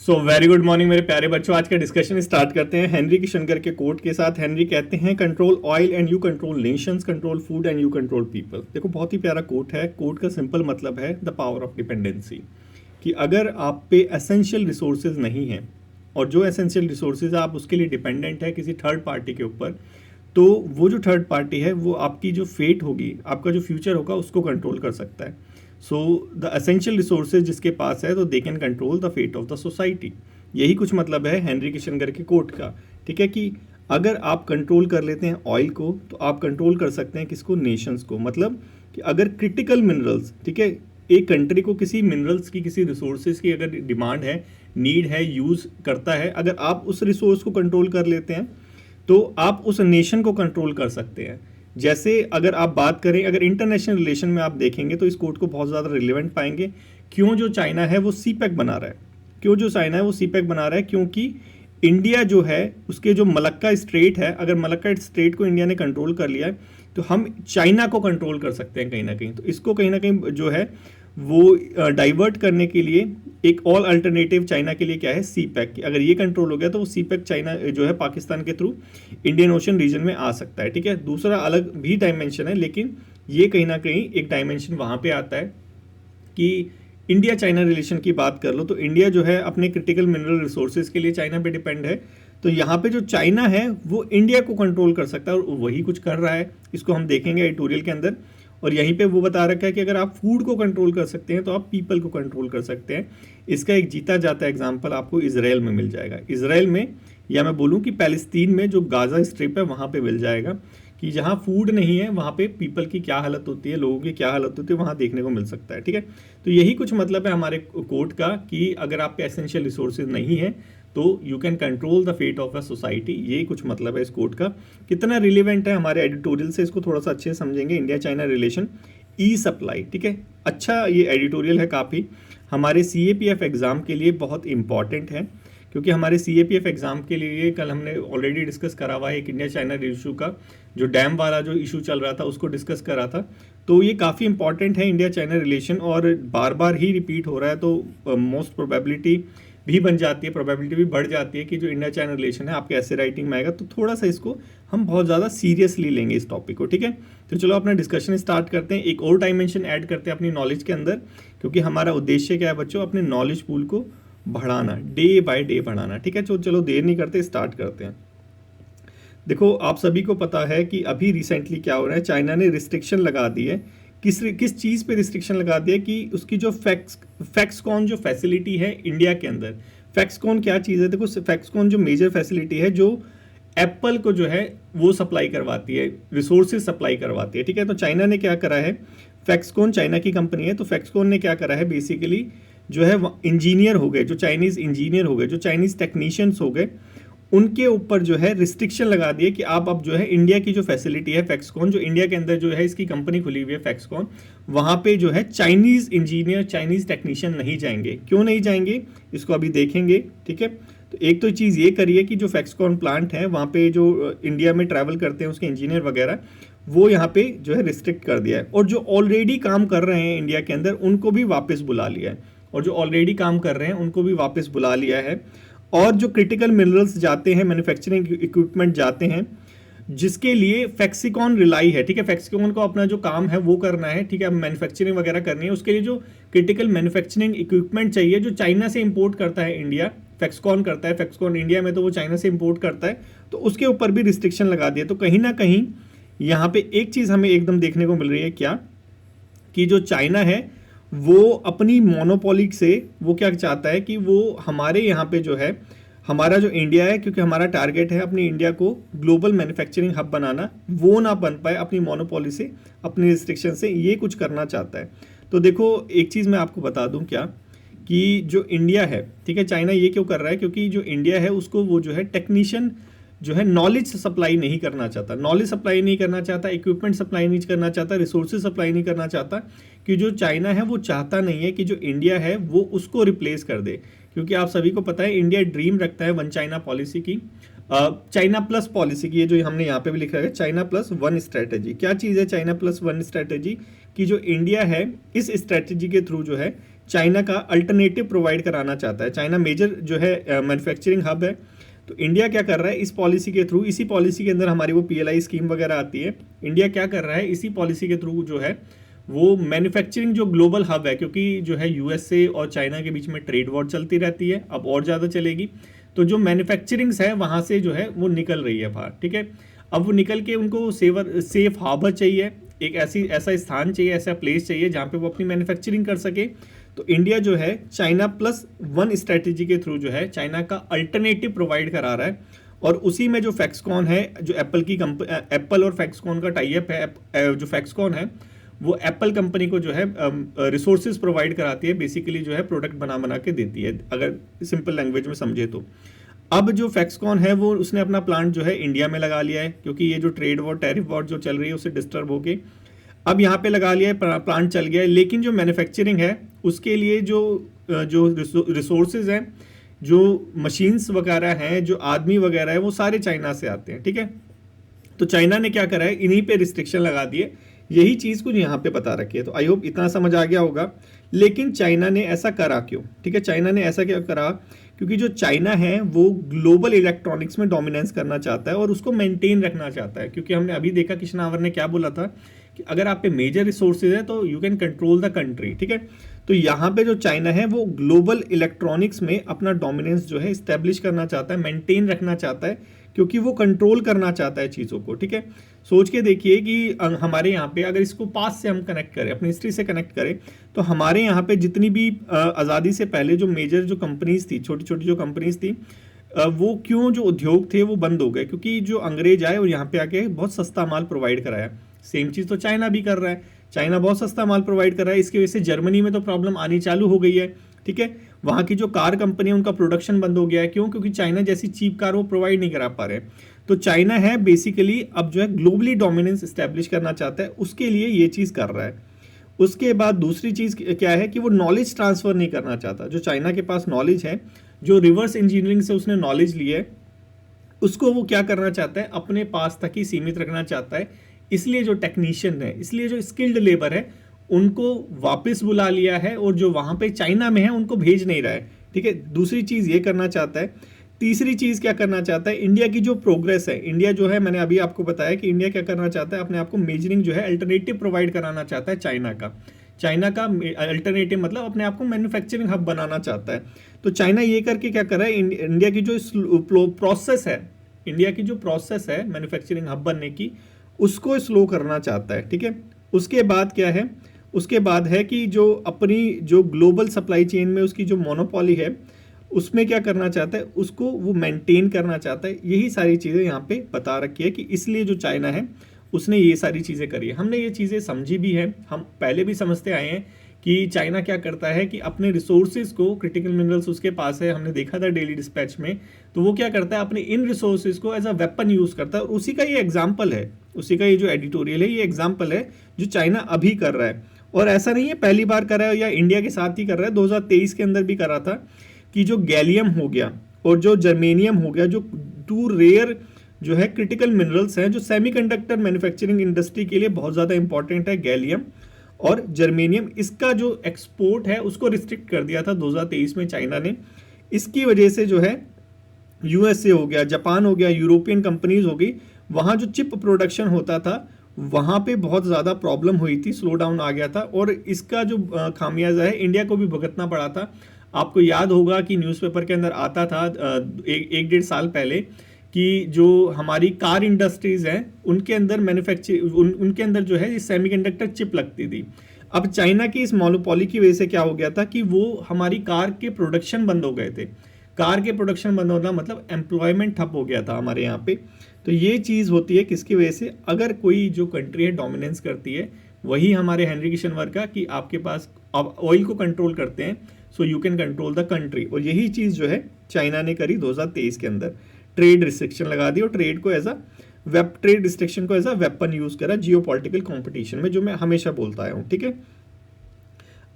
So very good morning मेरे प्यारे बच्चों। आज का डिस्कशन स्टार्ट करते हैं हेनरी किशनगर के कोट के साथ। हेनरी कहते हैं control oil and you control Nations, control food and you control people. देखो बहुत ही प्यारा कोट है। कोट का सिंपल मतलब है द पावर ऑफ डिपेंडेंसी, कि अगर आप पे एसेंशियल रिसोर्सेज नहीं हैं और जो एसेंशियल रिसोर्सेज आप उसके लिए डिपेंडेंट है किसी थर्ड पार्टी के ऊपर, तो वो जो थर्ड पार्टी है वो आपकी जो फेट होगी, आपका जो फ्यूचर होगा उसको कंट्रोल कर सकता है। सो द एसेंशियल रिसोर्सेज जिसके पास है तो they can control the fate of the society. यही कुछ मतलब है हेनरी किशनगर के कोट का। ठीक है कि अगर आप कंट्रोल कर लेते हैं ऑयल को तो आप कंट्रोल कर सकते हैं किसको, नेशंस को। मतलब कि अगर क्रिटिकल मिनरल्स, ठीक है, एक कंट्री को किसी मिनरल्स की, किसी रिसोर्सेज की अगर डिमांड है, नीड है, यूज़ करता है, अगर आप उस रिसोर्स को कंट्रोल कर लेते हैं तो आप उस नेशन को कंट्रोल कर सकते हैं। जैसे अगर आप बात करें, अगर इंटरनेशनल रिलेशन में आप देखेंगे तो इस कोड को बहुत ज़्यादा रिलेवेंट पाएंगे। क्यों जो चाइना है वो सीपैक बना रहा है, क्यों जो चाइना है वो सीपैक बना रहा है, क्योंकि इंडिया जो है उसके जो मलक्का स्ट्रेट है, अगर मलक्का स्ट्रेट को इंडिया ने कंट्रोल कर लिया है तो हम चाइना को कंट्रोल कर सकते हैं कहीं ना कहीं। तो इसको कहीं ना कहीं जो है वो डाइवर्ट करने के लिए एक ऑल अल्टरनेटिव चाइना के लिए क्या है, सीपैक की। अगर ये कंट्रोल हो गया तो वो सीपैक चाइना जो है पाकिस्तान के थ्रू इंडियन ओशन रीजन में आ सकता है। ठीक है, दूसरा अलग भी डायमेंशन है, लेकिन ये कहीं ना कहीं एक डायमेंशन वहाँ पे आता है कि इंडिया चाइना रिलेशन की बात कर लो तो इंडिया जो है अपने क्रिटिकल मिनरल रिसोर्सेज के लिए चाइना पे डिपेंड है। तो यहाँ पे जो चाइना है वो इंडिया को कंट्रोल कर सकता है और वही कुछ कर रहा है, इसको हम देखेंगे एडिटोरियल के अंदर। और यहीं पे वो बता रखा है कि अगर आप फूड को कंट्रोल कर सकते हैं तो आप पीपल को कंट्रोल कर सकते हैं। इसका एक जीता जाता एग्जांपल आपको इजराइल में मिल जाएगा। इजराइल में, या मैं बोलूँ कि पैलेस्तीन में जो गाजा स्ट्रिप है वहाँ पे मिल जाएगा कि जहाँ फूड नहीं है वहाँ पे पीपल की क्या हालत होती है, लोगों की क्या हालत होती है, वहाँ देखने को मिल सकता है। ठीक है, तो यही कुछ मतलब है हमारे कोड का कि अगर आप पे एसेंशियल रिसोर्सेज नहीं है तो you can control the fate of a society. ये कुछ मतलब है इस कोड का। कितना रिलेवेंट है हमारे एडिटोरियल से, इसको थोड़ा सा अच्छे से समझेंगे। इंडिया चाइना रिलेशन, ई सप्लाई। ठीक है, अच्छा ये एडिटोरियल है काफ़ी, हमारे CAPF एग्ज़ाम के लिए बहुत इंपॉर्टेंट है, क्योंकि हमारे CAPF एग्ज़ाम के लिए कल हमने ऑलरेडी डिस्कस करा हुआ है एक इंडिया चाइना इशू का, जो डैम वाला जो इशू चल रहा था उसको डिस्कस करा था। तो ये काफ़ी इंपॉर्टेंट है इंडिया चाइना रिलेशन, और बार बार ही रिपीट हो रहा है, तो मोस्ट प्रोबेबिलिटी भी बन जाती है, प्रोबेबिलिटी भी बढ़ जाती है कि जो इंडिया चाइना रिलेशन है आपके ऐसे राइटिंग में आएगा। तो थोड़ा सा इसको हम बहुत ज़्यादा सीरियसली लेंगे इस टॉपिक को। ठीक है, तो चलो अपना डिस्कशन स्टार्ट करते हैं। एक और डायमेंशन ऐड करते हैं अपनी नॉलेज के अंदर, क्योंकि हमारा उद्देश्य क्या है बच्चों, अपने नॉलेज पूल को बढ़ाना, डे बाय डे बढ़ाना। ठीक है, तो चलो देर नहीं करते, स्टार्ट करते हैं। देखो आप सभी को पता है कि अभी रिसेंटली क्या हो रहा है, चाइना ने रिस्ट्रिक्शन लगा दी है। किस चीज़ पे रिस्ट्रिक्शन लगा दिया कि उसकी जो फैक्सकॉन जो फैसिलिटी है इंडिया के अंदर। फैक्सकॉन क्या चीज़ है, देखो फैक्सकॉन जो मेजर फैसिलिटी है जो एप्पल को जो है वो सप्लाई करवाती है, रिसोर्सेज सप्लाई करवाती है। ठीक है, तो चाइना ने क्या करा है, फैक्सकॉन चाइना की कंपनी है, तो फैक्सकॉन ने क्या करा है बेसिकली जो है इंजीनियर हो गए, जो चाइनीज़ इंजीनियर हो गए, जो चाइनीज़ टेक्नीशियंस हो गए, उनके ऊपर जो है रिस्ट्रिक्शन लगा दिए कि आप अब जो है इंडिया की जो फैसिलिटी है फैक्सकॉन, जो इंडिया के अंदर जो है इसकी कंपनी खुली हुई है फैक्सकॉन, वहाँ पे जो है चाइनीज़ इंजीनियर, चाइनीज़ टेक्नीशियन नहीं जाएंगे। क्यों नहीं जाएंगे इसको अभी देखेंगे। ठीक है, तो एक तो चीज़ ये करिए कि जो फैक्सकॉन प्लांट है वहाँ पे जो इंडिया में ट्रैवल करते हैं उसके इंजीनियर वगैरह, वो यहाँ पे जो है रिस्ट्रिक्ट कर दिया है। और जो ऑलरेडी काम कर रहे हैं इंडिया के अंदर उनको भी वापस बुला लिया है, और जो ऑलरेडी काम कर रहे हैं उनको भी वापस बुला लिया है। और जो क्रिटिकल मिनरल्स जाते हैं, मैन्युफैक्चरिंग इक्विपमेंट जाते हैं, जिसके लिए फैक्सिकॉन रिलाई है। ठीक है, फैक्सिकॉन को अपना जो काम है वो करना है। ठीक है, मैन्युफैक्चरिंग वगैरह करनी है, उसके लिए जो क्रिटिकल मैन्युफैक्चरिंग इक्विपमेंट चाहिए जो चाइना से इंपोर्ट करता है इंडिया, फैक्सकॉन करता है, फैक्सकॉन इंडिया में तो वो चाइना से इंपोर्ट करता है, तो उसके ऊपर भी रिस्ट्रिक्शन लगा दिया। तो कहीं ना कहीं यहाँ पे एक चीज़ हमें एकदम देखने को मिल रही है, क्या कि जो चाइना है वो अपनी मोनोपोली से वो क्या चाहता है कि वो हमारे यहाँ पे जो है हमारा जो इंडिया है, क्योंकि हमारा टारगेट है अपनी इंडिया को ग्लोबल मैन्युफैक्चरिंग हब बनाना, वो ना बन पाए अपनी मोनोपोली से, अपनी रिस्ट्रिक्शन से, ये कुछ करना चाहता है। तो देखो एक चीज़ मैं आपको बता दूं क्या, कि जो इंडिया है, ठीक है, चाइना ये क्यों कर रहा है, क्योंकि जो इंडिया है उसको वो जो है टेक्नीशियन जो है नॉलेज सप्लाई नहीं करना चाहता, नॉलेज सप्लाई नहीं करना चाहता, इक्विपमेंट सप्लाई नहीं करना चाहता, रिसोर्सेज सप्लाई नहीं करना चाहता, कि जो चाइना है वो चाहता नहीं है कि जो इंडिया है वो उसको रिप्लेस कर दे। क्योंकि आप सभी को पता है इंडिया ड्रीम रखता है वन चाइना पॉलिसी की, चाइना प्लस पॉलिसी की, ये जो हमने यहाँ पे भी लिखा है चाइना प्लस वन स्ट्रैटेजी। क्या चीज़ है चाइना प्लस वन स्ट्रैटेजी, कि जो इंडिया है इस स्ट्रैटेजी के थ्रू जो है चाइना का अल्टरनेटिव प्रोवाइड कराना चाहता है। चाइना मेजर जो है मैन्युफैक्चरिंग हब है। तो इंडिया क्या कर रहा है इस पॉलिसी के थ्रू, इसी पॉलिसी के अंदर हमारी वो PLI स्कीम वगैरह आती है, इंडिया क्या कर रहा है इसी पॉलिसी के थ्रू जो है वो मैन्युफैक्चरिंग जो ग्लोबल हब है, क्योंकि जो है USA और चाइना के बीच में ट्रेड वॉर चलती रहती है, अब और ज़्यादा चलेगी, तो जो मैन्युफैक्चरिंग्स है वहाँ से जो है वो निकल रही है बाहर, ठीक है। अब वो निकल के उनको सेफ हार्बर चाहिए, एक ऐसा स्थान चाहिए, ऐसा प्लेस चाहिए जहाँ पे वो अपनी मैन्युफैक्चरिंग कर सके। तो इंडिया जो है चाइना +1 स्ट्रैटेजी के थ्रू जो है चाइना का अल्टरनेटिव प्रोवाइड करा रहा है। और उसी में जो फैक्सकॉन है, जो एप्पल और फैक्सकॉन का टाई अप है, जो फैक्सकॉन है वो एप्पल कंपनी को जो है रिसोर्सेज प्रोवाइड कराती है, बेसिकली जो है प्रोडक्ट बना के देती है, अगर सिंपल लैंग्वेज में समझे तो। अब जो फैक्सकॉन है वो उसने अपना प्लांट जो है इंडिया में लगा लिया है, क्योंकि ये जो ट्रेड वॉर टैरिफ वॉर जो चल रही है उससे डिस्टर्ब होके अब यहाँ पे लगा लिया है, प्लांट चल गया है। लेकिन जो मैन्युफैक्चरिंग है उसके लिए जो रिसोर्सेज हैं, जो मशीन्स वगैरह हैं, जो आदमी वगैरह है, वो सारे चाइना से आते हैं, ठीक है। तो चाइना ने क्या करा है, इन्हीं पे रिस्ट्रिक्शन लगा दिए, यही चीज़ कुछ यहाँ पे बता रखी है। तो आई होप इतना समझ आ गया होगा। लेकिन चाइना ने ऐसा करा क्यों, ठीक है, चाइना ने ऐसा क्या करा, क्योंकि जो चाइना है वो ग्लोबल इलेक्ट्रॉनिक्स में डोमिनेंस करना चाहता है और उसको मेंटेन रखना चाहता है। क्योंकि हमने अभी देखा कृष्णावर ने क्या बोला था कि अगर आप पे मेजर रिसोर्सेज है तो you can control the country, ठीक है। तो यहाँ पे जो चाइना है वो ग्लोबल इलेक्ट्रॉनिक्स में अपना डोमिनेंस जो है इस्टेब्लिश करना चाहता है, मेंटेन रखना चाहता है, क्योंकि वो कंट्रोल करना चाहता है चीज़ों को, ठीक है। सोच के देखिए कि हमारे यहाँ पे अगर इसको पास से हम कनेक्ट करें, अपनी हिस्ट्री से कनेक्ट करें, तो हमारे यहाँ पे जितनी भी आज़ादी से पहले जो मेजर जो कंपनीज थी, छोटी छोटी जो कंपनीज थी, वो क्यों जो उद्योग थे वो बंद हो गए, क्योंकि जो अंग्रेज आए और यहाँ पे आके बहुत सस्ता माल प्रोवाइड कराया। सेम चीज़ तो चाइना भी कर रहा है, चाइना बहुत सस्ता माल प्रोवाइड कर रहा है, इसकी वजह से जर्मनी में तो प्रॉब्लम आनी चालू हो गई है, ठीक है। वहाँ की जो कार कंपनी है उनका प्रोडक्शन बंद हो गया है, क्यों, क्योंकि चाइना जैसी चीप कार वो प्रोवाइड नहीं करा पा रहे। तो चाइना है बेसिकली अब जो है ग्लोबली डोमिनेंस इस्टेब्लिश करना चाहता है, उसके लिए ये चीज़ कर रहा है। उसके बाद दूसरी चीज़ क्या है कि वो नॉलेज ट्रांसफ़र नहीं करना चाहता। जो चाइना के पास नॉलेज है, जो रिवर्स इंजीनियरिंग से उसने नॉलेज ली है, उसको वो क्या करना चाहता है, अपने पास तक ही सीमित रखना चाहता है। इसलिए जो टेक्नीशियन है, इसलिए जो स्किल्ड लेबर है, उनको वापस बुला लिया है और जो वहाँ पे चाइना में है उनको भेज नहीं रहा है, ठीक है। दूसरी चीज़ ये करना चाहता है। तीसरी चीज़ क्या करना चाहता है, इंडिया की जो प्रोग्रेस है, इंडिया जो है, मैंने अभी आपको बताया कि इंडिया क्या करना चाहता है, अपने आप को मेजरिंग जो है अल्टरनेटिव प्रोवाइड कराना चाहता है चाइना का अल्टरनेटिव मतलब अपने आप को मैन्युफैक्चरिंग हब बनाना चाहता है। तो चाइना ये करके क्या कर रहा है, इंडिया की जो प्रोसेस है, इंडिया की जो प्रोसेस है मैन्युफैक्चरिंग हब बनने की, उसको स्लो करना चाहता है, ठीक है। उसके बाद क्या है, उसके बाद है कि जो अपनी जो ग्लोबल सप्लाई चेन में उसकी जो मोनोपोली है, उसमें क्या करना चाहता है, उसको वो मेंटेन करना चाहता है। यही सारी चीज़ें यहाँ पे बता रखी है कि इसलिए जो चाइना है उसने ये सारी चीज़ें करी है। हमने ये चीज़ें समझी भी हैं, हम पहले भी समझते आए हैं कि चाइना क्या करता है कि अपने रिसोर्सेज को, क्रिटिकल मिनरल्स उसके पास है, हमने देखा था डेली डिस्पैच में, तो वो क्या करता है, अपने इन रिसोर्सेज को एज अ वेपन यूज़ करता है। और उसी का ये एग्जाम्पल है, उसी का ये जो एडिटोरियल है, ये एग्जाम्पल है जो चाइना अभी कर रहा है। और ऐसा नहीं है पहली बार कर रहा है या इंडिया के साथ ही कर रहा है, 2023 के अंदर भी कर रहा था कि जो गैलियम हो गया और जो जर्मेनियम हो गया, जो 2 रेयर जो है क्रिटिकल मिनरल्स हैं, जो सेमीकंडक्टर मैन्युफैक्चरिंग इंडस्ट्री के लिए बहुत ज़्यादा इंपॉर्टेंट है, गैलियम और जर्मेनियम, इसका जो एक्सपोर्ट है उसको रिस्ट्रिक्ट कर दिया था 2023 में चाइना ने। इसकी वजह से जो है USA हो गया, जापान हो गया, यूरोपियन कंपनीज हो गई, वहाँ जो चिप प्रोडक्शन होता था वहाँ पे बहुत ज़्यादा प्रॉब्लम हुई थी, स्लो डाउन आ गया था। और इसका जो खामियाजा है इंडिया को भी भुगतना पड़ा था। आपको याद होगा कि न्यूज़पेपर के अंदर आता था एक डेढ़ साल पहले कि जो हमारी कार इंडस्ट्रीज़ हैं उनके अंदर उनके अंदर जो है सेमीकंडक्टर चिप लगती थी। अब चाइना की इस मोनोपोली की वजह से क्या हो गया था कि वो हमारी कार के प्रोडक्शन बंद हो गए थे। कार के प्रोडक्शन बंद होना मतलब एम्प्लॉयमेंट ठप हो गया था हमारे यहाँ पे। तो ये चीज़ होती है किसकी वजह से, अगर कोई जो कंट्री है डोमिनेंस करती है, वही हमारे हेनरी किशनवर का कि आपके पास अब ऑयल को कंट्रोल करते हैं, so you can control the country. और यही चीज़ जो है चाइना ने करी 2023 के अंदर, ट्रेड रिस्ट्रिक्शन लगा दी और ट्रेड को ट्रेड रिस्ट्रिक्शन को एज अ वेपन यूज करा जियोपॉलिटिकल कंपटीशन में, जो मैं हमेशा बोलता आया हूँ, ठीक है।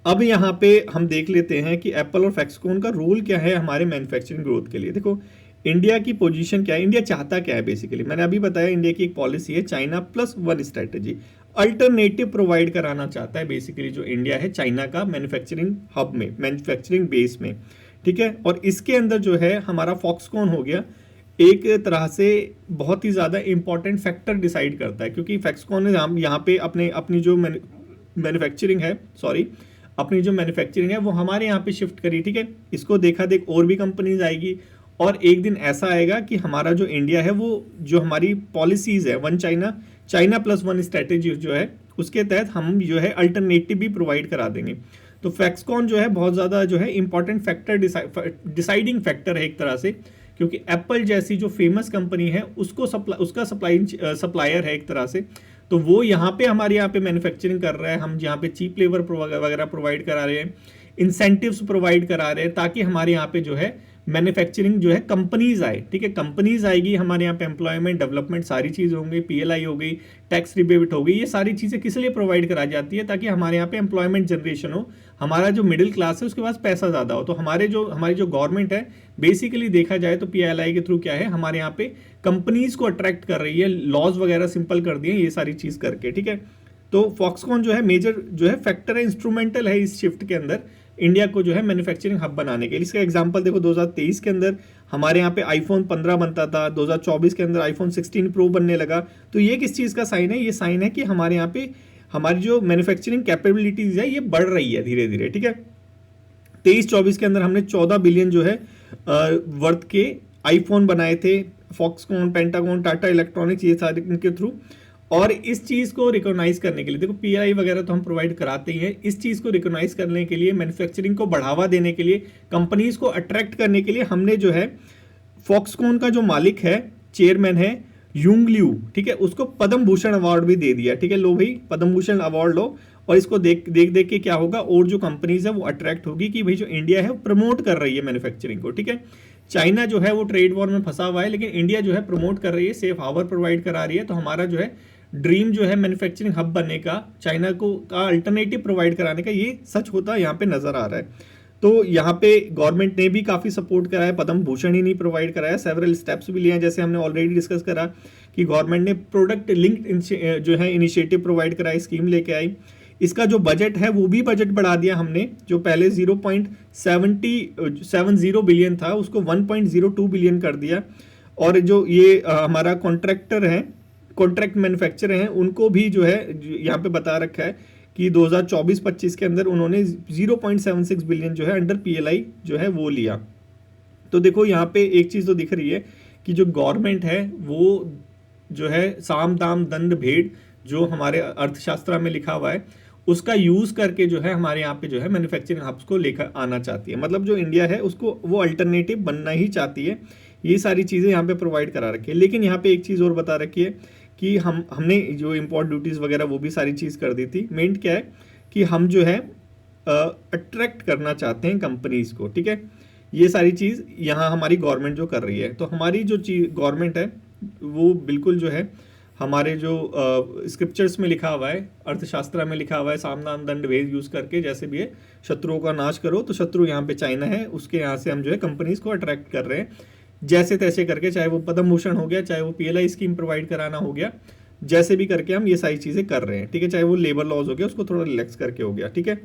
अब यहाँ पे हम देख लेते हैं कि एप्पल और फैक्सकॉन का रोल क्या है हमारे मैन्युफैक्चरिंग ग्रोथ के लिए। देखो इंडिया की पोजीशन क्या है, इंडिया चाहता क्या है बेसिकली, मैंने अभी बताया इंडिया की एक पॉलिसी है चाइना +1 स्ट्रैटेजी। अल्टरनेटिव प्रोवाइड कराना चाहता है बेसिकली जो इंडिया है चाइना का मैन्युफैक्चरिंग हब में, मैन्युफैक्चरिंग बेस में, ठीक है। और इसके अंदर जो है हमारा फॉक्सकॉन हो गया एक तरह से बहुत ही ज़्यादा इंपॉर्टेंट फैक्टर डिसाइड करता है, क्योंकि फॉक्सकॉन ने यहाँ पे अपनी जो मैन्युफैक्चरिंग है, सॉरी, अपनी जो मैन्युफैक्चरिंग है वो हमारे यहाँ पे शिफ्ट करी, ठीक है। इसको देखा देख और भी कंपनीज आएगी, और एक दिन ऐसा आएगा कि हमारा जो इंडिया है वो जो हमारी पॉलिसीज़ है one China, China plus one strategy जो है उसके तहत हम जो है अल्टरनेटिव भी प्रोवाइड करा देंगे। तो फॉक्सकॉन जो है बहुत ज़्यादा जो है इंपॉर्टेंट फैक्टर, डिसाइडिंग फैक्टर है एक तरह से, क्योंकि एप्पल जैसी जो फेमस कंपनी है उसको उसका सप्लायर है एक तरह से, तो वो यहाँ पे हमारे यहाँ पे मैन्युफैक्चरिंग कर रहा है, हम यहाँ पे चीप लेबर वगैरह प्रोवाइड करा रहे हैं, इंसेंटिव्स प्रोवाइड करा रहे हैं, ताकि हमारे यहाँ पे जो है मैन्युफैक्चरिंग जो है कंपनीज आए, ठीक है। कंपनीज आएगी हमारे यहाँ पे, एम्प्लॉयमेंट डेवलपमेंट सारी चीज़ होंगी, पीएलआई हो गई, टैक्स रिबेट हो गई, ये सारी चीज़ें किस लिए प्रोवाइड कराई जाती है, ताकि हमारे यहाँ पे एम्प्लॉयमेंट जनरेशन हो, हमारा जो मिडिल क्लास है उसके पास पैसा ज़्यादा हो। तो हमारी जो गवर्नमेंट है बेसिकली देखा जाए तो पीएलआई के थ्रू क्या है हमारे यहाँ पे कंपनीज को अट्रैक्ट कर रही है, लॉज वगैरह सिंपल कर दिए ये सारी चीज़ करके, ठीक है। तो फॉक्सकॉन जो है मेजर जो है फैक्टर है, इंस्ट्रूमेंटल है इस शिफ्ट के अंदर इंडिया को जो है मैन्युफैक्चरिंग हब बनाने के लिए। इसका एग्जांपल देखो 2023 के अंदर हमारे यहाँ पे आईफोन 15 बनता था, 2024 के अंदर आईफोन 16 प्रो बनने लगा। तो ये किस चीज़ का साइन है, ये साइन है कि हमारे यहाँ पे हमारी जो मैन्युफैक्चरिंग कैपेबिलिटीज़ है ये बढ़ रही है धीरे धीरे, ठीक है। 23-24 के अंदर हमने 14 बिलियन जो है वर्थ के आईफोन बनाए थे, फॉक्सकॉन, पेंटागन, टाटा इलेक्ट्रॉनिक्स, ये सारे इनके थ्रू। और इस चीज़ को रिकॉग्नाइज करने के लिए देखो पीआई वगैरह तो हम प्रोवाइड कराते ही हैं, इस चीज़ को रिकॉग्नाइज करने के लिए, मैन्युफैक्चरिंग को बढ़ावा देने के लिए, कंपनीज को अट्रैक्ट करने के लिए हमने जो है फॉक्सकॉन का जो मालिक है, चेयरमैन है यूंग लियू, ठीक है, उसको पद्म भूषण अवार्ड भी दे दिया, ठीक है। लो भाई पद्म भूषण अवार्ड लो, और इसको देख देख के क्या होगा, और जो कंपनीज है वो अट्रैक्ट होगी कि भाई जो इंडिया है वो प्रमोट कर रही है मैन्युफैक्चरिंग को, ठीक है। चाइना जो है वो ट्रेड वॉर में फंसा हुआ है, लेकिन इंडिया जो है प्रमोट कर रही है, सेफ हार्बर प्रोवाइड करा रही है। तो हमारा जो है ड्रीम जो है मैन्युफैक्चरिंग हब बनने का, चाइना को का अल्टरनेटिव प्रोवाइड कराने का, ये सच होता यहाँ पे नजर आ रहा है। तो यहाँ पे गवर्नमेंट ने भी काफ़ी सपोर्ट करा है, पद्म भूषण ही नहीं प्रोवाइड कराया, सेवरल स्टेप्स भी लिए हैं, जैसे हमने ऑलरेडी डिस्कस करा कि गवर्नमेंट ने प्रोडक्ट लिंक्ड जो है इनिशिएटिव प्रोवाइड कराई, स्कीम लेके आई। इसका जो बजट है वो भी बजट बढ़ा दिया हमने, जो पहले 0.70 बिलियन था उसको 1.02 बिलियन कर दिया। और जो ये हमारा कॉन्ट्रैक्टर है, कॉन्ट्रैक्ट मैन्युफैक्चरर हैं, उनको भी जो है यहाँ पे बता रखा है कि 2024-25 के अंदर उन्होंने 0.76 बिलियन जो है अंडर पीएलआई जो है वो लिया। तो देखो यहाँ पे एक चीज़ तो दिख रही है कि जो गवर्नमेंट है वो जो है साम दाम दंड भेद जो हमारे अर्थशास्त्र में लिखा हुआ है उसका यूज़ करके जो है हमारे यहाँ पे जो है मैन्युफैक्चरिंग हब्स को लेकर आना चाहती है। मतलब जो इंडिया है उसको वो अल्टरनेटिव बनना ही चाहती है। ये सारी चीज़ें यहाँ पे प्रोवाइड करा रखी है। लेकिन यहाँ पे एक चीज़ और बता रखी है कि हमने जो इम्पोर्ट ड्यूटीज़ वगैरह वो भी सारी चीज़ कर दी थी। मेन क्या है कि हम जो है अट्रैक्ट करना चाहते हैं कंपनीज़ को, ठीक है। ये सारी चीज़ यहाँ हमारी गवर्नमेंट जो कर रही है। तो हमारी जो गवर्नमेंट है वो बिल्कुल जो है हमारे जो स्क्रिप्चर्स में लिखा हुआ है, अर्थशास्त्र में लिखा हुआ है, सामदान दंड भेद यूज़ करके जैसे भी है शत्रुओं का नाश करो। तो शत्रु यहाँ पे चाइना है, उसके यहाँ से हम जो है कंपनीज़ को अट्रैक्ट कर रहे हैं जैसे तैसे करके, चाहे वो पद्म भूषण हो गया, चाहे वो पीएलआई स्कीम प्रोवाइड कराना हो गया, जैसे भी करके हम ये सारी चीज़ें कर रहे हैं, ठीक है। चाहे वो लेबर लॉज हो गया उसको थोड़ा रिलैक्स करके हो गया, ठीक है।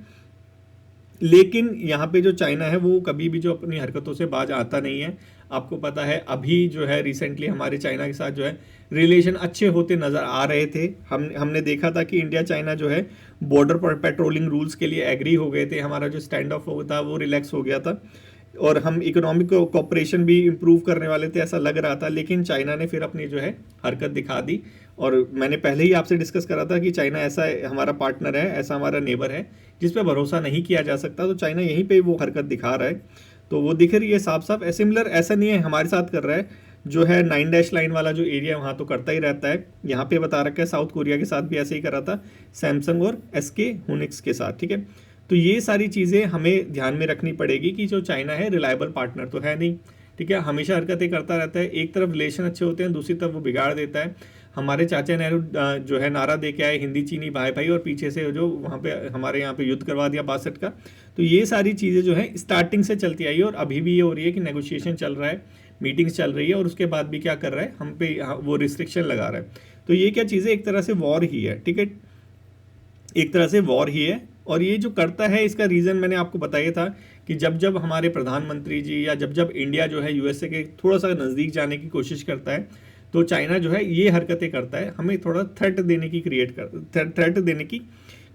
लेकिन यहाँ पे जो चाइना है वो कभी भी जो अपनी हरकतों से बाज आता नहीं है। आपको पता है अभी जो है रिसेंटली हमारे चाइना के साथ जो है रिलेशन अच्छे होते नज़र आ रहे थे। हमने देखा था कि इंडिया चाइना जो है बॉर्डर पर पेट्रोलिंग रूल्स के लिए एग्री हो गए थे, हमारा जो स्टैंड ऑफ था वो रिलैक्स हो गया था और हम इकोनॉमिक कोऑपरेशन भी इम्प्रूव करने वाले थे ऐसा लग रहा था। लेकिन चाइना ने फिर अपनी जो है हरकत दिखा दी और मैंने पहले ही आपसे डिस्कस करा था कि चाइना ऐसा हमारा पार्टनर है, ऐसा हमारा नेबर है जिस पे भरोसा नहीं किया जा सकता। तो चाइना यहीं पे वो हरकत दिखा रहा है, तो वो दिख रही है साफ साफ। सिमिलर ऐसा नहीं है हमारे साथ कर रहा है, जो है 9 डैश लाइन वाला जो एरिया वहाँ तो करता ही रहता है। यहाँ पे बता रखा है साउथ कोरिया के साथ भी ऐसे ही करा था, सैमसंग और SK Hynix के साथ, ठीक है। तो ये सारी चीज़ें हमें ध्यान में रखनी पड़ेगी कि जो चाइना है रिलायबल पार्टनर तो है नहीं, ठीक है। हमेशा हरकतें करता रहता है, एक तरफ रिलेशन अच्छे होते हैं, दूसरी तरफ वो बिगाड़ देता है। हमारे चाचा नेहरू जो है नारा दे के आए हिंदी चीनी भाई भाई, और पीछे से जो वहाँ पे हमारे यहाँ पे युद्ध करवा दिया 62 का। तो ये सारी चीज़ें जो है स्टार्टिंग से चलती आई है और अभी भी ये हो रही है कि नेगोशिएशन चल रहा है, मीटिंग्स चल रही है और उसके बाद भी क्या कर रहा है हम पे वो रिस्ट्रिक्शन लगा रहा है। तो ये क्या चीज़ें एक तरह से वॉर ही है, ठीक है। एक तरह से वॉर ही है। और ये जो करता है इसका रीज़न मैंने आपको बताया था कि जब जब हमारे प्रधानमंत्री जी या जब जब इंडिया जो है यूएसए के थोड़ा सा नज़दीक जाने की कोशिश करता है तो चाइना जो है ये हरकतें करता है, हमें थोड़ा थ्रेट देने की थ्रेट देने की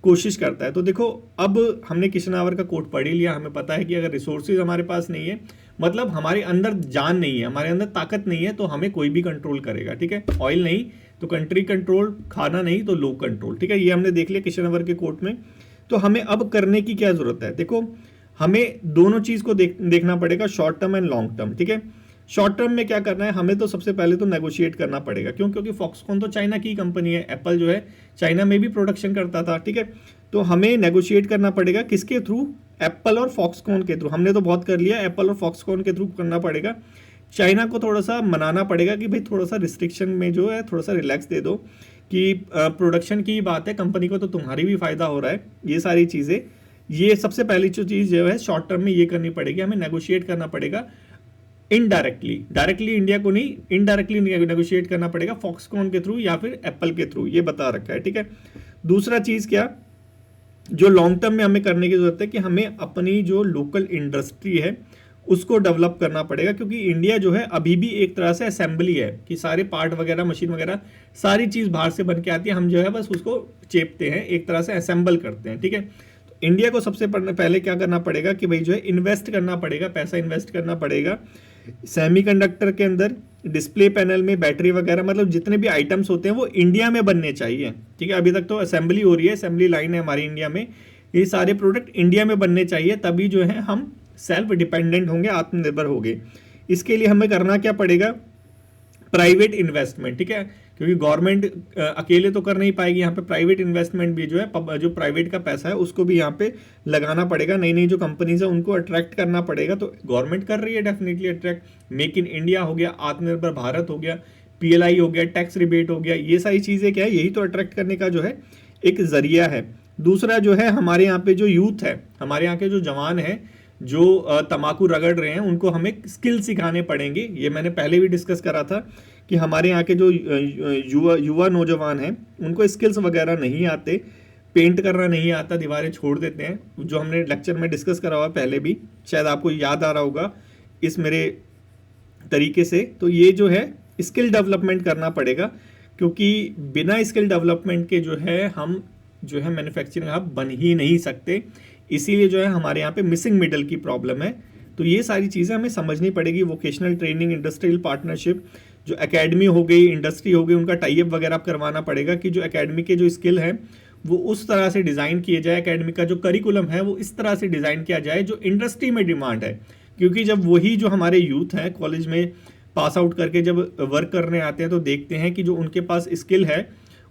कोशिश करता है। तो देखो अब हमने किशनावर का कोट पढ़ ही लिया, हमें पता है कि अगर रिसोर्सेज हमारे पास नहीं है, मतलब हमारे अंदर जान नहीं है, हमारे अंदर ताकत नहीं है, तो हमें कोई भी कंट्रोल करेगा। ठीक है, ऑयल नहीं तो कंट्री कंट्रोल, खाना नहीं तो लोग कंट्रोल। ठीक है, ये हमने देख लिया किशनावर के कोट में। तो हमें अब करने की क्या जरूरत है? देखो हमें दोनों चीज को देखना पड़ेगा, short term and long term. ठीक है, शॉर्ट टर्म में क्या करना है, हमें तो सबसे पहले तो नेगोशिएट करना पड़ेगा। क्यों? क्योंकि फॉक्सकॉन तो चाइना की कंपनी है, एप्पल जो है चाइना में भी प्रोडक्शन करता था। ठीक है, तो हमें नेगोशिएट करना पड़ेगा किसके थ्रू? एप्पल और फॉक्सकॉन के थ्रू। हमने तो बहुत कर लिया, एप्पल और फॉक्सकॉन के थ्रू करना पड़ेगा। चाइना को थोड़ा सा मनाना पड़ेगा कि भाई थोड़ा सा रिस्ट्रिक्शन में जो है थोड़ा सा रिलैक्स दे दो, कि प्रोडक्शन की बात है, कंपनी को तो तुम्हारी भी फायदा हो रहा है। ये सारी चीज़ें, ये सबसे पहली जो चीज़ जो है शॉर्ट टर्म में ये करनी पड़ेगी, हमें नेगोशिएट करना पड़ेगा इनडायरेक्टली। डायरेक्टली इंडिया को नहीं, इनडायरेक्टली नेगोशिएट करना पड़ेगा फॉक्सकॉन के थ्रू या फिर एप्पल के थ्रू, ये बता रखा है। ठीक है, दूसरा चीज़ क्या जो लॉन्ग टर्म में हमें करने की जरूरत है कि हमें अपनी जो लोकल इंडस्ट्री है उसको डेवलप करना पड़ेगा। क्योंकि इंडिया जो है अभी भी एक तरह से असेंबली है, कि सारे पार्ट वगैरह, मशीन वगैरह, सारी चीज़ बाहर से बन के आती है, हम जो है बस उसको चेपते हैं, एक तरह से असेंबल करते हैं। ठीक है, तो इंडिया को सबसे पहले क्या करना पड़ेगा कि भाई जो है इन्वेस्ट करना पड़ेगा, पैसा इन्वेस्ट करना पड़ेगा सेमीकंडक्टर के अंदर, डिस्प्ले पैनल में, बैटरी वगैरह, मतलब जितने भी आइटम्स होते हैं वो इंडिया में बनने चाहिए। ठीक है, अभी तक तो असेंबली हो रही है, असेंबली लाइन है हमारी इंडिया में, ये सारे प्रोडक्ट इंडिया में बनने चाहिए, तभी जो है हम सेल्फ डिपेंडेंट होंगे, आत्मनिर्भर होंगे। इसके लिए हमें करना क्या पड़ेगा? Private investment. ठीक है, क्योंकि गवर्नमेंट अकेले तो कर नहीं पाएगी, यहाँ पे प्राइवेट इन्वेस्टमेंट भी जो है, जो प्राइवेट का पैसा है उसको भी यहाँ पे लगाना पड़ेगा। नई नई जो कंपनीज है उनको अट्रैक्ट करना पड़ेगा, तो गवर्नमेंट कर रही है definitely attract. Make in India हो गया, आत्मनिर्भर भारत हो गया, PLI हो गया, टैक्स रिबेट हो गया, ये सारी चीज़ें क्या है, यही तो अट्रैक्ट करने का जो है एक जरिया है। दूसरा जो है हमारे यहाँ पे जो यूथ है, हमारे यहाँ के जो जवान हैं जो तंबाकू रगड़ रहे हैं, उनको हमें स्किल सिखाने पड़ेंगे। ये मैंने पहले भी डिस्कस करा था कि हमारे यहाँ के जो युवा नौजवान हैं उनको स्किल्स वगैरह नहीं आते, पेंट करना नहीं आता, दीवारें छोड़ देते हैं, जो हमने लेक्चर में डिस्कस करा हुआ पहले भी, शायद आपको याद आ रहा होगा इस मेरे तरीके से। तो ये जो है स्किल डेवलपमेंट करना पड़ेगा, क्योंकि बिना स्किल डेवलपमेंट के जो है हम जो है मैन्युफैक्चरिंग हब बन ही नहीं सकते। इसीलिए जो है हमारे यहाँ पे मिसिंग मिडल की प्रॉब्लम है। तो ये सारी चीज़ें हमें समझनी पड़ेगी। वोकेशनल ट्रेनिंग, इंडस्ट्रियल पार्टनरशिप, जो एकेडमी हो गई, इंडस्ट्री हो गई, उनका टाई अप वगैरह करवाना पड़ेगा कि जो एकेडमी के जो स्किल है वो उस तरह से डिज़ाइन किए जाए, एकेडमी का जो करिकुलम है वो इस तरह से डिज़ाइन किया जाए जो इंडस्ट्री में डिमांड है। क्योंकि जब वही जो हमारे यूथ हैं कॉलेज में पास आउट करके जब वर्क करने आते हैं तो देखते हैं कि जो उनके पास स्किल है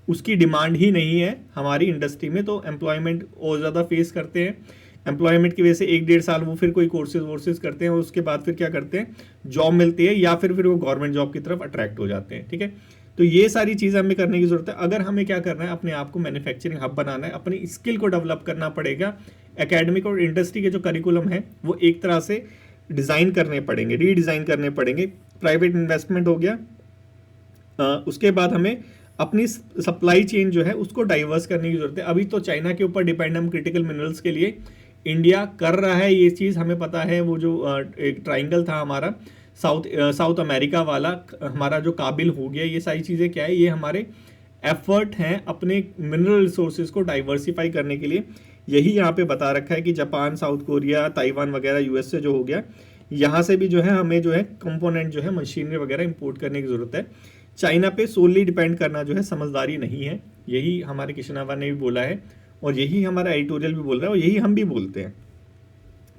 उसकी डिमांड ही नहीं है हमारी इंडस्ट्री में, तो एम्प्लॉयमेंट और ज़्यादा फेस करते हैं। एम्प्लॉयमेंट की वजह से 1-1.5 साल वो फिर कोई कोर्सेज करते हैं, और उसके बाद फिर क्या करते हैं, जॉब मिलती है, या फिर वो गवर्नमेंट जॉब की तरफ अट्रैक्ट हो जाते हैं। ठीक है, तो ये सारी चीज़ें हमें करने की ज़रूरत है। अगर हमें क्या करना है, अपने आप को मैन्युफैक्चरिंग हब बनाना है, अपनी स्किल को डेवलप करना पड़ेगा। एकेडमिक और इंडस्ट्री के जो करिकुलम है वो एक तरह से डिज़ाइन करने पड़ेंगे, रीडिज़ाइन करने पड़ेंगे। प्राइवेट इन्वेस्टमेंट हो गया, उसके बाद हमें अपनी सप्लाई चेन जो है उसको डाइवर्स करने की जरूरत है। अभी तो चाइना के ऊपर डिपेंड हम क्रिटिकल मिनरल्स के लिए, इंडिया कर रहा है ये चीज़, हमें पता है। वो जो एक ट्राइंगल था हमारा साउथ अमेरिका वाला, हमारा जो काबिल हो गया, ये सारी चीज़ें क्या है, ये हमारे एफर्ट हैं अपने मिनरल रिसोर्सेज को डाइवर्सिफाई करने के लिए। यही यहाँ पे बता रखा है कि जापान, साउथ कोरिया, ताइवान वगैरह, USA जो हो गया, यहाँ से भी जो है हमें जो है कंपोनेंट जो है मशीनरी वगैरह इंपोर्ट करने की ज़रूरत है। चाइना पे सोली डिपेंड करना जो है समझदारी नहीं है, यही हमारे किशनावा ने भी बोला है, और यही हमारा एडिटोरियल भी बोल रहा है, और यही हम भी बोलते हैं।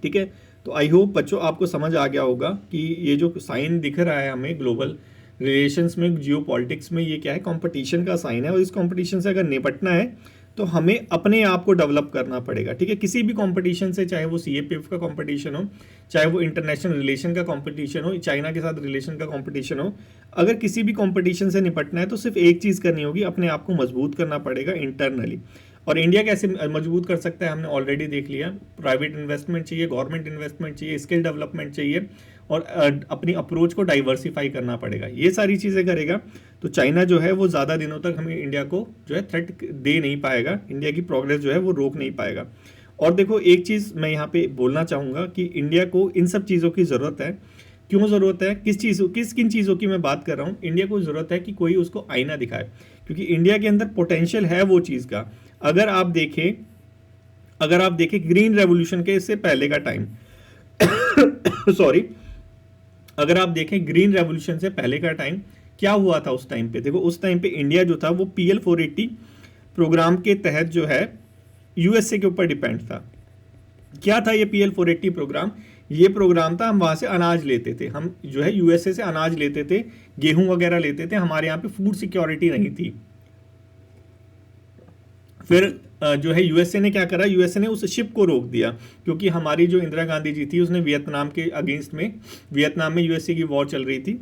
ठीक है, तो आई होप बच्चों आपको समझ आ गया होगा कि ये जो साइन दिख रहा है हमें ग्लोबल रिलेशंस में, जियो पॉलिटिक्स में, ये क्या है, कंपटीशन का साइन है। और इस कंपटीशन से अगर निपटना है तो हमें अपने आप को डेवलप करना पड़ेगा। ठीक है, किसी भी कंपटीशन से, चाहे वो CAPF का कंपटीशन हो, चाहे वो इंटरनेशनल रिलेशन का कंपटीशन हो, चाइना के साथ रिलेशन का कंपटीशन हो, अगर किसी भी कंपटीशन से निपटना है तो सिर्फ एक चीज़ करनी होगी, अपने आप को मजबूत करना पड़ेगा इंटरनली। और इंडिया कैसे मजबूत कर सकता है हमने ऑलरेडी देख लिया। प्राइवेट इन्वेस्टमेंट चाहिए, गवर्नमेंट इन्वेस्टमेंट चाहिए, स्किल डेवलपमेंट चाहिए, और अपनी अप्रोच को डाइवर्सिफाई करना पड़ेगा। ये सारी चीज़ें करेगा तो चाइना जो है वो ज़्यादा दिनों तक हमें इंडिया को जो है थ्रेट दे नहीं पाएगा, इंडिया की प्रोग्रेस जो है वो रोक नहीं पाएगा। और देखो एक चीज़ मैं यहाँ पे बोलना चाहूँगा कि इंडिया को इन सब चीज़ों की ज़रूरत है। क्यों ज़रूरत है, किन चीज़ों की मैं बात कर रहा हूँ। इंडिया को ज़रूरत है कि कोई उसको आईना दिखाए, क्योंकि इंडिया के अंदर पोटेंशियल है वो चीज़ का। अगर आप देखें ग्रीन रेवोल्यूशन के इससे पहले का टाइम सॉरी, अगर आप देखें ग्रीन रेवोल्यूशन से पहले का टाइम क्या हुआ था उस टाइम पे, देखो उस टाइम पे इंडिया जो था वो PL480 प्रोग्राम के तहत जो है यूएसए के ऊपर डिपेंड था। क्या था ये PL480 प्रोग्राम? ये प्रोग्राम था, हम वहाँ से अनाज लेते थे, हम जो है यूएसए से अनाज लेते थे, गेहूं वगैरह लेते थे, हमारे यहाँ पे फूड सिक्योरिटी नहीं थी। फिर जो है यूएसए ने क्या करा, यूएसए ने उस शिप को रोक दिया, क्योंकि हमारी जो इंदिरा गांधी जी थी उसने वियतनाम के अगेंस्ट में, वियतनाम में यूएसए की वॉर चल रही थी,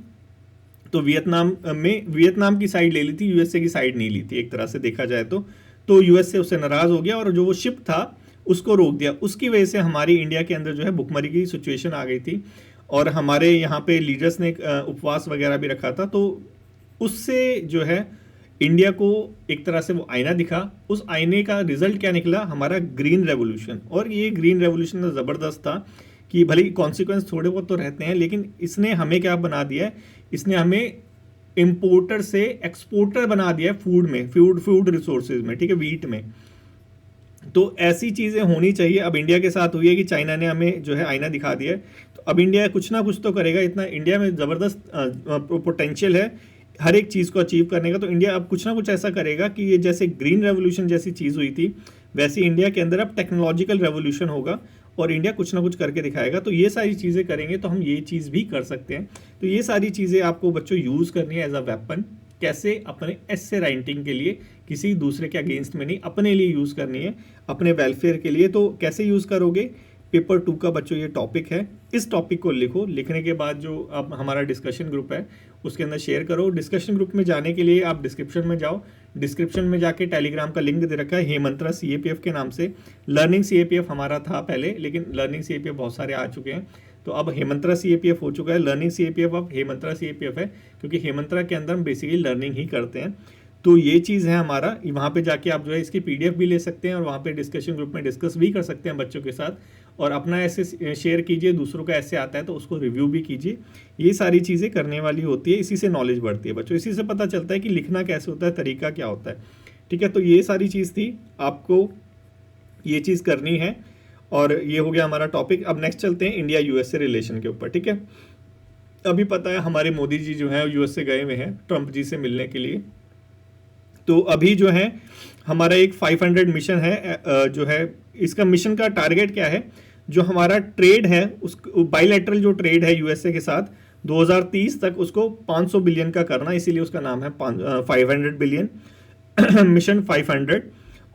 तो वियतनाम की साइड ले ली थी, यूएसए की साइड नहीं ली थी एक तरह से देखा जाए तो यूएसए उससे नाराज हो गया और जो वो शिप था उसको रोक दिया। उसकी वजह से हमारी इंडिया के अंदर जो है भुखमरी की सिचुएशन आ गई थी और हमारे यहाँ पे लीडर्स ने उपवास वगैरह भी रखा था। तो उससे जो है इंडिया को एक तरह से वो आईना दिखा। उस आईने का रिजल्ट क्या निकला, हमारा ग्रीन रेवोल्यूशन। और ये ग्रीन रेवोल्यूशन ज़बरदस्त था कि भले कॉन्सिक्वेंस थोड़े बहुत तो रहते हैं, लेकिन इसने हमें क्या बना दिया है, इसने हमें इंपोर्टर से एक्सपोर्टर बना दिया है फूड में, फूड रिसोर्सेज में, ठीक है, वीट में। तो ऐसी चीज़ें होनी चाहिए। अब इंडिया के साथ हुई है कि चाइना ने हमें जो है आईना दिखा दिया है, तो अब इंडिया कुछ ना कुछ तो करेगा। इतना इंडिया में ज़बरदस्त पोटेंशियल है हर एक चीज़ को अचीव करने का। तो इंडिया अब कुछ ना कुछ ऐसा करेगा कि ये जैसे ग्रीन रेवोल्यूशन जैसी चीज़ हुई थी, वैसे इंडिया के अंदर अब टेक्नोलॉजिकल रेवोल्यूशन होगा और इंडिया कुछ ना कुछ करके दिखाएगा। तो ये सारी चीज़ें करेंगे तो हम ये चीज़ भी कर सकते हैं। तो ये सारी चीज़ें आपको बच्चों यूज़ करनी है एज अ वेपन। कैसे? अपने एसे राइटिंग के लिए, किसी दूसरे के अगेंस्ट में नहीं, अपने लिए यूज़ करनी है, अपने वेलफेयर के लिए। तो कैसे यूज़ करोगे? पेपर 2 का बच्चों ये टॉपिक है। इस टॉपिक को लिखो, लिखने के बाद जो अब हमारा डिस्कशन ग्रुप है उसके अंदर शेयर करो। डिस्कशन ग्रुप में जाने के लिए आप डिस्क्रिप्शन में जाओ, डिस्क्रिप्शन में जाके टेलीग्राम का लिंक दे रखा है हेमंत्रा CAPF के नाम से। लर्निंग CAPF हमारा था पहले, लेकिन लर्निंग CAPF बहुत सारे आ चुके हैं, तो अब हेमंत्रा CAPF हो चुका है। लर्निंग CAPF अब हेमंत्रा CAPF है, क्योंकि हेमंत्रा के अंदर हम बेसिकली लर्निंग ही करते हैं। तो ये चीज़ है हमारा। वहाँ पे जाके आप जो है इसकी PDF भी ले सकते हैं और वहाँ पे डिस्कशन ग्रुप में डिस्कस भी कर सकते हैं बच्चों के साथ, और अपना ऐसे शेयर कीजिए, दूसरों का ऐसे आता है तो उसको रिव्यू भी कीजिए। ये सारी चीज़ें करने वाली होती है, इसी से नॉलेज बढ़ती है बच्चों, इसी से पता चलता है कि लिखना कैसे होता है, तरीका क्या होता है। ठीक है, तो ये सारी चीज़ थी, आपको ये चीज़ करनी है। और ये हो गया हमारा टॉपिक। अब नेक्स्ट चलते हैं इंडिया USA रिलेशन के ऊपर। ठीक है, अभी पता है हमारे मोदी जी जो है USA गए हुए हैं ट्रंप जी से मिलने के लिए। तो अभी जो है हमारा एक 500 मिशन है, जो है इसका मिशन का टारगेट क्या है, जो हमारा ट्रेड है उस बायलैटरल जो ट्रेड है USA के साथ 2030 तक उसको 500 बिलियन का करना, इसीलिए उसका नाम है 500 बिलियन मिशन 500।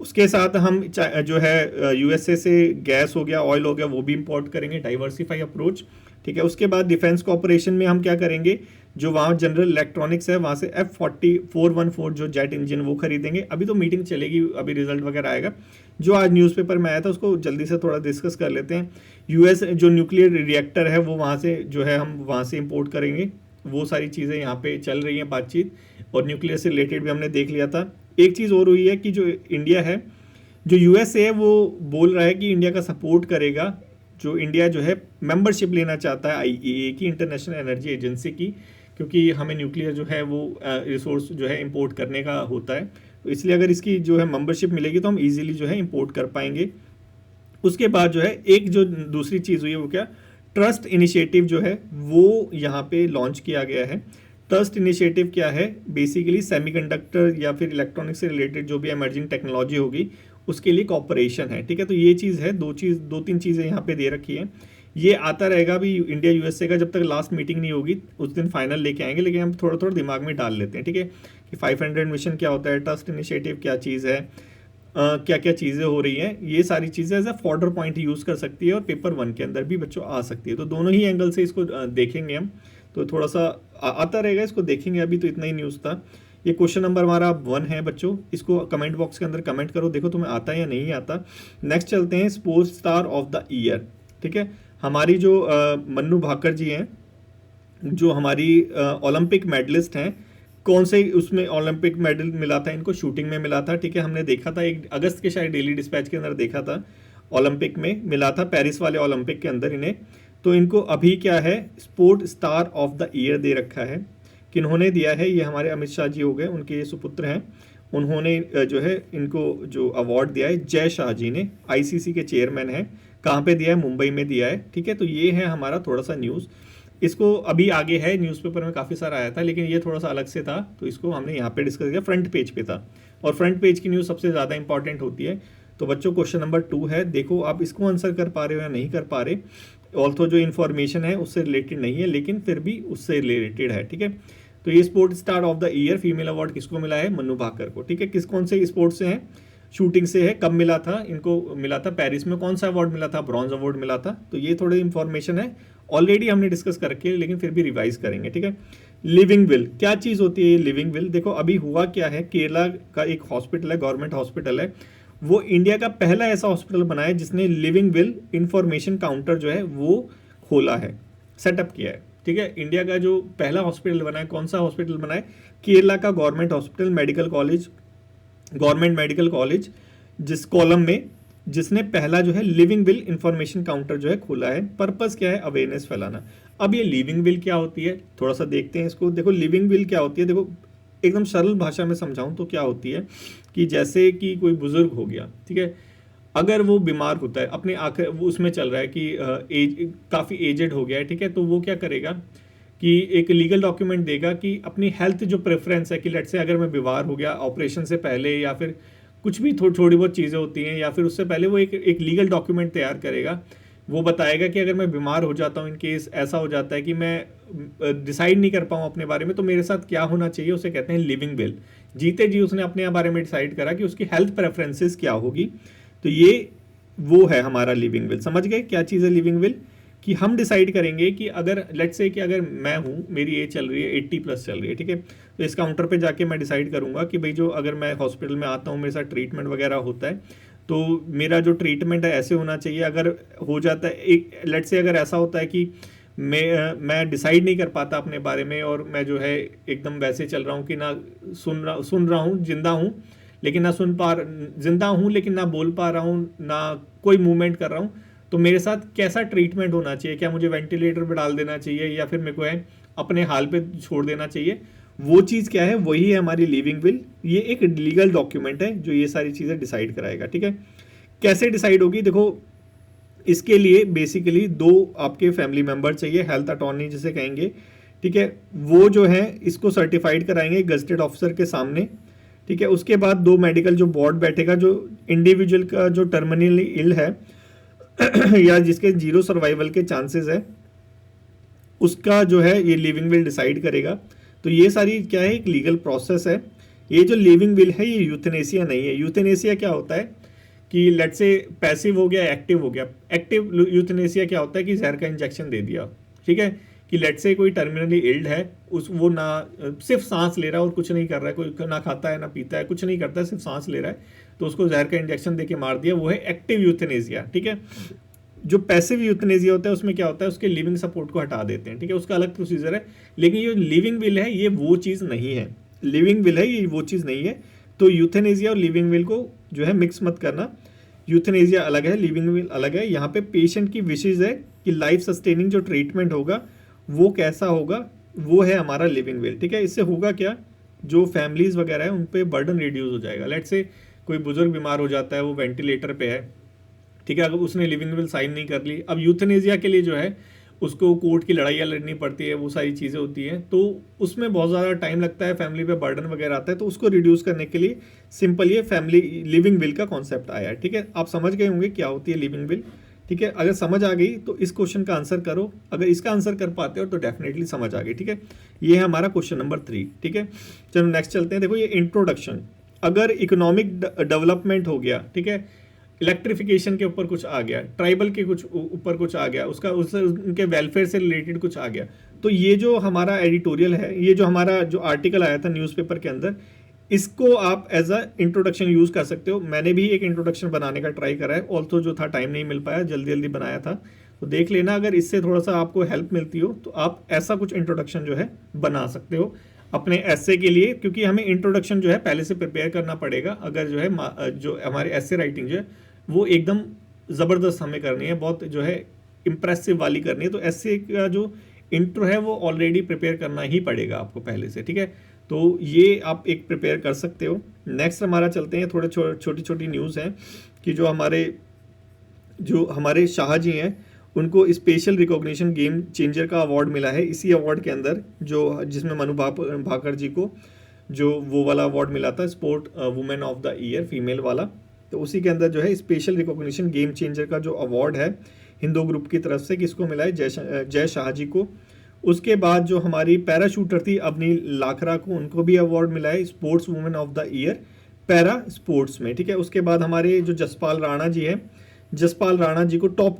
उसके साथ हम जो है USA से गैस हो गया, ऑयल हो गया, वो भी इंपोर्ट करेंगे, डाइवर्सिफाई अप्रोच। ठीक है, उसके बाद डिफेंस कॉपरेशन में हम क्या करेंगे, जो वहाँ जनरल इलेक्ट्रॉनिक्स है वहाँ से F414 जो जेट इंजन वो खरीदेंगे। अभी तो मीटिंग चलेगी, अभी रिजल्ट वगैरह आएगा। जो आज न्यूज़पेपर में आया था उसको जल्दी से थोड़ा डिस्कस कर लेते हैं। US जो न्यूक्लियर रिएक्टर है वो वहाँ से जो है हम वहाँ से इंपोर्ट करेंगे। वो सारी चीज़ें यहाँ पे चल रही हैं बातचीत, और न्यूक्लियर से रिलेटेड भी हमने देख लिया था। एक चीज़ और हुई है कि जो इंडिया है, जो USA है वो बोल रहा है कि इंडिया का सपोर्ट करेगा, जो इंडिया जो है मेंबरशिप लेना चाहता है IAEA की, इंटरनेशनल एनर्जी एजेंसी की, क्योंकि हमें न्यूक्लियर जो है वो रिसोर्स जो है इंपोर्ट करने का होता है। तो इसलिए अगर इसकी जो है मेंबरशिप मिलेगी तो हम इजीली जो है इंपोर्ट कर पाएंगे। उसके बाद जो है एक जो दूसरी चीज़ हुई है वो क्या, ट्रस्ट इनिशिएटिव जो है वो यहाँ पे लॉन्च किया गया है। ट्रस्ट इनिशिएटिव क्या है, बेसिकली सेमीकंडक्टर या फिर इलेक्ट्रॉनिक्स से रिलेटेड जो भी इमर्जिंग टेक्नोलॉजी होगी उसके लिए कॉपरेशन है। ठीक है, तो ये चीज़ है, दो तीन चीज़ें यहाँ पे दे रखी हैं। ये आता रहेगा अभी इंडिया USA का, जब तक लास्ट मीटिंग नहीं होगी उस दिन फाइनल लेके आएंगे, लेकिन हम थोड़ा थोड़ा दिमाग में डाल लेते हैं। ठीक है, कि 500 मिशन क्या होता है, ट्रस्ट इनिशिएटिव क्या चीज़ है, क्या क्या चीज़ें हो रही हैं, ये सारी चीज़ें as a further point use कर सकती है और पेपर 1 के अंदर भी बच्चों आ सकती है। तो दोनों ही एंगल से इसको देखेंगे हम, तो थोड़ा सा आता रहेगा, इसको देखेंगे। अभी तो इतना ही न्यूज़ था। ये क्वेश्चन नंबर हमारा 1 है बच्चों, इसको कमेंट बॉक्स के अंदर कमेंट करो, देखो तुम्हें आता है या नहीं आता। नेक्स्ट चलते हैं sports star of the year. ठीक है, हमारी जो मन्नू भाकर जी हैं, जो हमारी ओलंपिक मेडलिस्ट हैं, कौन से उसमें ओलंपिक मेडल मिला था इनको? शूटिंग में मिला था, ठीक है। हमने देखा था 1 अगस्त के शायद डेली डिस्पैच के अंदर देखा था, ओलंपिक में मिला था, पेरिस वाले ओलंपिक के अंदर इन्हें। तो इनको अभी क्या है, sport star of the year दे रखा है। किन्होंने दिया है? ये हमारे अमित शाह जी हो गए, उनके ये सुपुत्र हैं। उन्होंने जो है इनको जो अवार्ड दिया है, जय शाह जी ने, आईसीसी के चेयरमैन हैं। कहाँ पे दिया है? मुंबई में दिया है, ठीक है। तो ये है हमारा थोड़ा सा न्यूज़। इसको अभी आगे है, न्यूज़पेपर में काफ़ी सारा आया था, लेकिन ये थोड़ा सा अलग से था, तो इसको हमने यहाँ पे डिस्कस किया। फ्रंट पेज पे था, और फ्रंट पेज की न्यूज़ सबसे ज़्यादा इंपॉर्टेंट होती है। तो बच्चों क्वेश्चन नंबर 2 है, देखो आप इसको आंसर कर पा रहे हो या नहीं कर पा रहे। ऑल्थो जो इन्फॉर्मेशन है उससे रिलेटेड नहीं है, लेकिन फिर भी उससे रिलेटेड है, ठीक है। तो ये sport star of the year female award किसको मिला है? मन्नू भाकर को, ठीक है। किस कौन से स्पोर्ट से है? शूटिंग से है। कब मिला था इनको? मिला था पेरिस में। कौन सा अवार्ड मिला था? ब्रॉन्ज अवार्ड मिला था। तो ये थोड़ी इंफॉर्मेशन है, ऑलरेडी हमने डिस्कस कर रखी है, लेकिन फिर भी रिवाइज करेंगे, ठीक है। लिविंग विल क्या चीज़ होती है? ये लिविंग विल, देखो अभी हुआ क्या है, केरला का एक हॉस्पिटल है, गवर्नमेंट हॉस्पिटल है, वो इंडिया का पहला ऐसा हॉस्पिटल बना है जिसने लिविंग विल इंफॉर्मेशन काउंटर जो है वो खोला है, सेटअप किया है, ठीक है। इंडिया का जो पहला हॉस्पिटल बना है, कौन सा हॉस्पिटल बना है? केरला का government hospital, medical college, government medical college, जिस कॉलम में जिसने पहला जो है लिविंग विल इंफॉर्मेशन काउंटर जो है खोला है। पर्पस क्या है? अवेयरनेस फैलाना। अब ये लिविंग विल क्या होती है, थोड़ा सा देखते हैं इसको। देखो लिविंग विल क्या होती है, देखो एकदम सरल भाषा में समझाऊं तो क्या होती है कि जैसे कि कोई बुजुर्ग हो गया, ठीक है, अगर वो बीमार होता है, अपने आखिर वो उसमें चल रहा है कि काफ़ी एजेड हो गया है, ठीक है, तो वो क्या करेगा कि एक लीगल डॉक्यूमेंट देगा कि अपनी हेल्थ जो प्रेफरेंस है, कि लेट से अगर मैं बीमार हो गया ऑपरेशन से पहले, या फिर कुछ भी थोड़ी बहुत चीज़ें होती हैं, या फिर उससे पहले वो एक लीगल डॉक्यूमेंट तैयार करेगा। वो बताएगा कि अगर मैं बीमार हो जाता हूँ, इन केस ऐसा हो जाता है कि मैं डिसाइड नहीं कर पाऊँ अपने बारे में, तो मेरे साथ क्या होना चाहिए, उसे कहते हैं लिविंग विल। जीते जी उसने अपने बारे में डिसाइड करा कि उसकी हेल्थ प्रेफरेंसेस क्या होगी। तो ये वो है हमारा लिविंग विल। समझ गए क्या चीज़ है लिविंग विल? कि हम डिसाइड करेंगे कि अगर लेट्स से कि अगर मैं हूँ, मेरी एज चल रही है 80+ चल रही है, ठीक है, तो इस काउंटर पे जाके मैं डिसाइड करूँगा कि भाई जो अगर मैं हॉस्पिटल में आता हूँ, मेरे साथ ट्रीटमेंट वगैरह होता है, तो मेरा जो ट्रीटमेंट है ऐसे होना चाहिए। अगर हो जाता है एक लेट्स से अगर ऐसा होता है कि मैं डिसाइड नहीं कर पाता अपने बारे में, और मैं जो है एकदम वैसे चल रहा हूँ कि ना सुन रहा हूँ, जिंदा हूँ लेकिन ना जिंदा हूँ लेकिन ना बोल पा रहा हूँ, ना कोई मूवमेंट कर रहा हूँ, तो मेरे साथ कैसा ट्रीटमेंट होना चाहिए? क्या मुझे वेंटिलेटर पे डाल देना चाहिए, या फिर मेरे को है अपने हाल पे छोड़ देना चाहिए? वो चीज़ क्या है? वही है हमारी लिविंग विल। ये एक लीगल डॉक्यूमेंट है जो ये सारी चीज़ें डिसाइड कराएगा, ठीक है। कैसे डिसाइड होगी? देखो इसके लिए बेसिकली 2 आपके फैमिली मेंबर चाहिए, हेल्थ अटॉर्नी जिसे कहेंगे, ठीक है। वो जो है इसको सर्टिफाइड कराएंगे गजेटेड ऑफिसर के सामने, ठीक है। उसके बाद 2 मेडिकल जो बोर्ड बैठेगा, जो इंडिविजुअल का जो टर्मिनली इल है या जिसके 0 सर्वाइवल के चांसेस है, उसका जो है ये लिविंग विल डिसाइड करेगा। तो ये सारी क्या है? एक लीगल प्रोसेस है। ये जो लिविंग विल है ये यूथनेसिया नहीं है। यूथनेसिया क्या होता है कि लेट से पैसिव हो गया, एक्टिव हो गया। एक्टिव यूथनेसिया क्या होता है कि जहर का इंजेक्शन दे दिया, ठीक है, कि लेट से कोई टर्मिनली इल्ड है, वो ना सिर्फ सांस ले रहा है और कुछ नहीं कर रहा है, कोई ना खाता है ना पीता है, कुछ नहीं करता है, सिर्फ सांस ले रहा है, तो उसको जहर का इंजेक्शन देके मार दिया, वो है एक्टिव यूथनेसिया, ठीक है। जो पैसिव यूथनेसिया होता है उसमें क्या होता है, उसके लिविंग सपोर्ट को हटा देते हैं, ठीक है, उसका अलग प्रोसीजर है। लेकिन ये लिविंग विल है ये वो चीज़ नहीं है। लिविंग विल है ये वो चीज़ नहीं है। तो यूथनेसिया और लिविंग विल को जो है मिक्स मत करना। यूथनेसिया अलग है, लिविंग विल अलग है। यहाँ पे पेशेंट की विशेज है कि लाइफ सस्टेनिंग जो ट्रीटमेंट होगा वो कैसा होगा, वो है हमारा लिविंग विल, ठीक है। इससे होगा क्या, जो फैमिलीज वगैरह है उन पर बर्डन रिड्यूस हो जाएगा। लेट से कोई बुजुर्ग बीमार हो जाता है, वो वेंटिलेटर पे है, ठीक है, अगर उसने लिविंग विल साइन नहीं कर ली, अब यूथनेसिया के लिए जो है उसको कोर्ट की लड़ाइयाँ लड़नी पड़ती है, वो सारी चीज़ें होती हैं, तो उसमें बहुत ज़्यादा टाइम लगता है, फैमिली पे बर्डन वगैरह आता है। तो उसको रिड्यूस करने के लिए सिंपल ये फैमिली लिविंग विल का कॉन्सेप्ट आया है, ठीक है। आप समझ गए होंगे क्या होती है लिविंग विल, ठीक है। अगर समझ आ गई तो इस क्वेश्चन का आंसर करो, अगर इसका आंसर कर पाते हो तो डेफिनेटली समझ आ गई, ठीक है। ये है हमारा क्वेश्चन नंबर 3, ठीक है। चलो नेक्स्ट चलते हैं। देखो ये इंट्रोडक्शन, अगर इकोनॉमिक डेवलपमेंट हो गया, ठीक है, इलेक्ट्रिफिकेशन के ऊपर कुछ आ गया, ट्राइबल के कुछ ऊपर कुछ आ गया, उसका उससे उनके वेलफेयर से रिलेटेड कुछ आ गया, तो ये जो हमारा एडिटोरियल है, ये जो हमारा जो आर्टिकल आया था न्यूज़पेपर के अंदर, इसको आप एज अ इंट्रोडक्शन यूज़ कर सकते हो। मैंने भी एक इंट्रोडक्शन बनाने का ट्राई करा है, ऑल्सो जो था टाइम नहीं मिल पाया, जल्दी जल्दी बनाया था, तो देख लेना, अगर इससे थोड़ा सा आपको हेल्प मिलती हो तो आप ऐसा कुछ इंट्रोडक्शन जो है बना सकते हो अपने एसे के लिए, क्योंकि हमें इंट्रोडक्शन जो है पहले से प्रिपेयर करना पड़ेगा। अगर जो है जो हमारे एसे राइटिंग जो है वो एकदम ज़बरदस्त हमें करनी है, बहुत जो है इम्प्रेसिव वाली करनी है, तो एसे का जो इंट्रो है वो ऑलरेडी प्रिपेयर करना ही पड़ेगा आपको पहले से, ठीक है। तो ये आप एक प्रिपेयर कर सकते हो। नेक्स्ट हमारा चलते हैं, थोड़े छोटी छोटी न्यूज़ हैं कि जो हमारे शाह जी हैं उनको स्पेशल रिकॉग्निशन गेम चेंजर का अवार्ड मिला है। इसी अवार्ड के अंदर जो जिसमें मनु भाकर जी को जो वो वाला अवार्ड मिला था sport women of the year female वाला, तो उसी के अंदर जो है स्पेशल रिकॉग्निशन गेम चेंजर का जो अवार्ड है हिंदू ग्रुप की तरफ से किसको मिला है, जय शाह जी को। उसके बाद जो हमारी पैराशूटर थी अवनी लाखरा को, उनको भी अवार्ड मिला है sports women of the year para sports में, ठीक है। उसके बाद हमारे जो जसपाल राणा जी हैं, जसपाल राणा जी को टॉप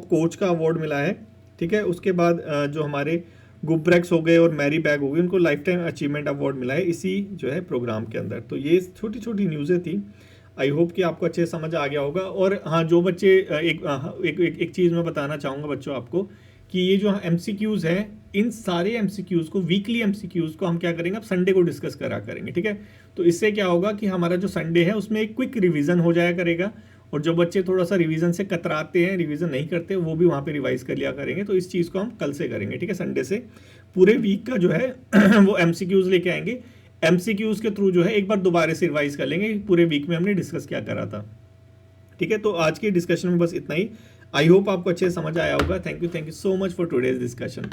कोच का अवार्ड मिला है, ठीक है। उसके बाद जो हमारे गुब्रेक्स हो गए और मैरी बैग हो गई, उनको लाइफ टाइम अचीवमेंट अवार्ड मिला है इसी जो है प्रोग्राम के अंदर। तो ये छोटी छोटी न्यूज़ें थी, आई होप कि आपको अच्छे समझ आ गया होगा। और हाँ, जो बच्चे एक चीज़ मैं बताना चाहूँगा बच्चों आपको कि ये जो MCQs हैं, इन सारे MCQs को, वीकली MCQs को हम क्या करेंगे, अब संडे को डिस्कस करा करेंगे, ठीक है। तो इससे क्या होगा कि हमारा जो संडे है उसमें एक क्विक रिवीजन हो जाया करेगा, और जो बच्चे थोड़ा सा रिवीजन से कतराते हैं, रिवीजन नहीं करते, वो भी वहाँ पे रिवाइज कर लिया करेंगे। तो इस चीज़ को हम कल से करेंगे, ठीक है। संडे से पूरे वीक का जो है वो MCQs लेके आएंगे, MCQs के थ्रू जो है एक बार दोबारा से रिवाइज कर लेंगे पूरे वीक में हमने डिस्कस क्या करा था, ठीक है। तो आज के डिस्कशन में बस इतना ही। आई होप आपको अच्छे से समझ आया होगा। Thank you so much for today's discussion.